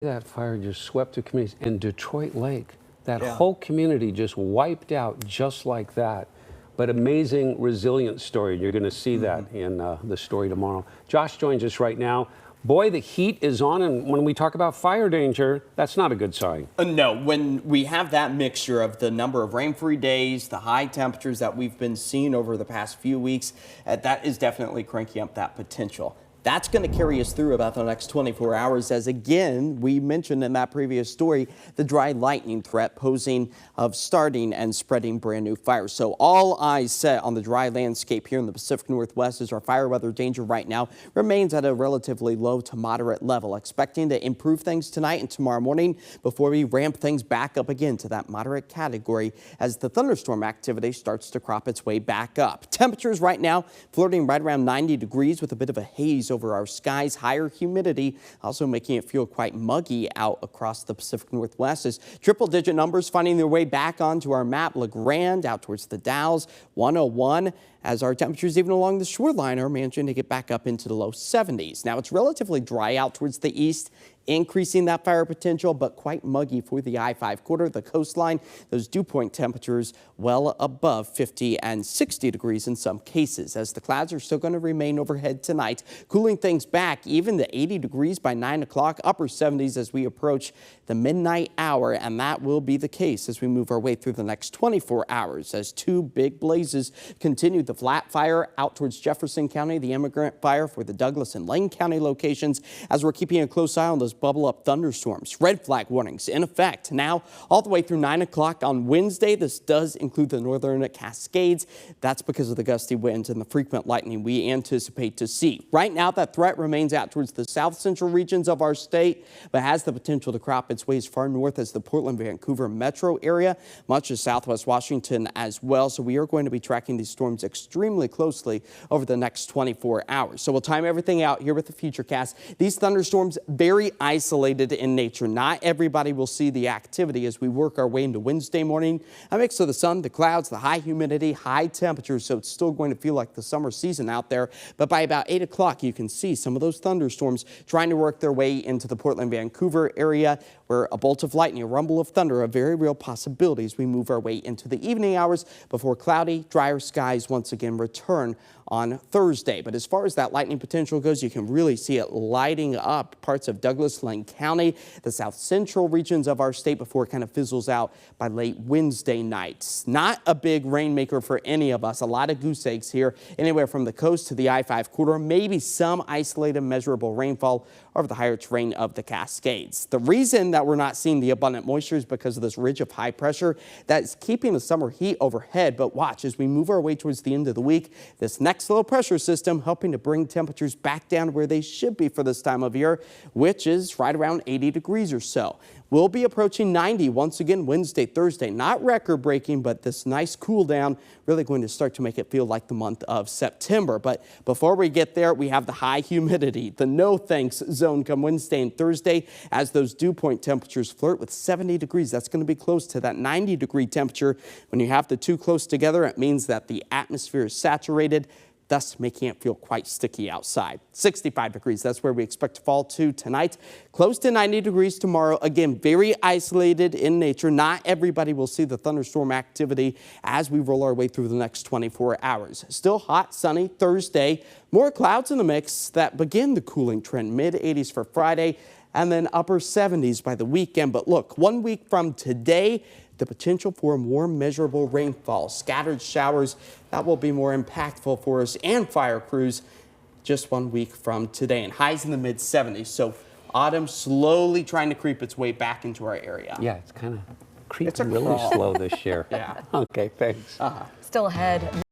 That fire just swept through communities. And Detroit Lake, that Yeah. whole community just wiped out just like that. But amazing, resilient story. You're going to see that in the story tomorrow. Josh joins us right now. Boy, the heat is on, and when we talk about fire danger, that's not a good sign. No, when we have that mixture of the number of rain-free days, the high temperatures that we've been seeing over the past few weeks, that is definitely cranking up that potential. That's going to carry us through about the next 24 hours as, again, we mentioned in that previous story, the dry lightning threat posing of starting and spreading brand new fires. So all eyes set on the dry landscape here in the Pacific Northwest as our fire weather danger right now remains at a relatively low to moderate level. Expecting to improve things tonight and tomorrow morning before we ramp things back up again to that moderate category as the thunderstorm activity starts to crop its way back up. Temperatures right now flirting right around 90 degrees with a bit of a haze over our skies. Higher humidity also making it feel quite muggy out across the Pacific Northwest as triple-digit numbers finding their way back onto our map. LeGrand out towards the Dalles, 101, as our temperatures even along the shoreline are managing to get back up into the low 70s. Now it's relatively dry out towards the east, increasing that fire potential, but quite muggy for the I-5 corridor, the coastline. Those dew point temperatures well above 50 and 60 degrees in some cases, as the clouds are still going to remain overhead tonight, cooling things back even to 80 degrees by 9 o'clock, upper 70s as we approach the midnight hour, and that will be the case as we move our way through the next 24 hours as two big blazes continue. The flat fire out towards Jefferson County, the immigrant fire for the Douglas and Lane County locations, as we're keeping a close eye on those bubble up thunderstorms. Red flag warnings in effect now all the way through 9 o'clock on Wednesday. This does include the northern Cascades. That's because of the gusty winds and the frequent lightning we anticipate to see. Right now, that threat remains out towards the south central regions of our state, but has the potential to crop its way as far north as the Portland, Vancouver metro area, much as southwest Washington as well. So we are going to be tracking these storms extremely closely over the next 24 hours. So we'll time everything out here with the Futurecast. These thunderstorms very isolated in nature. Not everybody will see the activity as we work our way into Wednesday morning. A mix of the sun, the clouds, the high humidity, high temperatures, so it's still going to feel like the summer season out there. But by about 8 o'clock, you can see some of those thunderstorms trying to work their way into the Portland, Vancouver area, where a bolt of lightning, a rumble of thunder, a very real possibility as we move our way into the evening hours before cloudy, drier skies once again return on Thursday. But as far as that lightning potential goes, you can really see it lighting up parts of Douglas, Lane County, the south central regions of our state before it kind of fizzles out by late Wednesday night. Not a big rainmaker for any of us. A lot of goose eggs here, anywhere from the coast to the I-5 corridor, maybe some isolated measurable rainfall over the higher terrain of the Cascades. The reason that we're not seeing the abundant moisture is because of this ridge of high pressure that's keeping the summer heat overhead. But watch as we move our way towards the end of the week, this next low pressure system helping to bring temperatures back down where they should be for this time of year, which is right around 80 degrees or so. We'll be approaching 90 once again Wednesday, Thursday. Not record breaking, but this nice cool down really going to start to make it feel like the month of September. But before we get there, we have the high humidity, the no thanks zone come Wednesday and Thursday as those dew point temperatures flirt with 70 degrees. That's going to be close to that 90 degree temperature. When you have the two close together, it means that the atmosphere is saturated, thus making it feel quite sticky outside. 65 degrees, that's where we expect to fall to tonight. Close to 90 degrees tomorrow. Again, very isolated in nature. Not everybody will see the thunderstorm activity as we roll our way through the next 24 hours. Still hot, sunny Thursday. More clouds in the mix that begin the cooling trend. Mid-80s for Friday and then upper 70s by the weekend. But look, 1 week from today, the potential for more measurable rainfall, scattered showers that will be more impactful for us and fire crews just 1 week from today, and highs in the mid 70s. So autumn slowly trying to creep its way back into our area. Yeah, it's kind of creeping really slow this year. Yeah. Okay, thanks. Still ahead.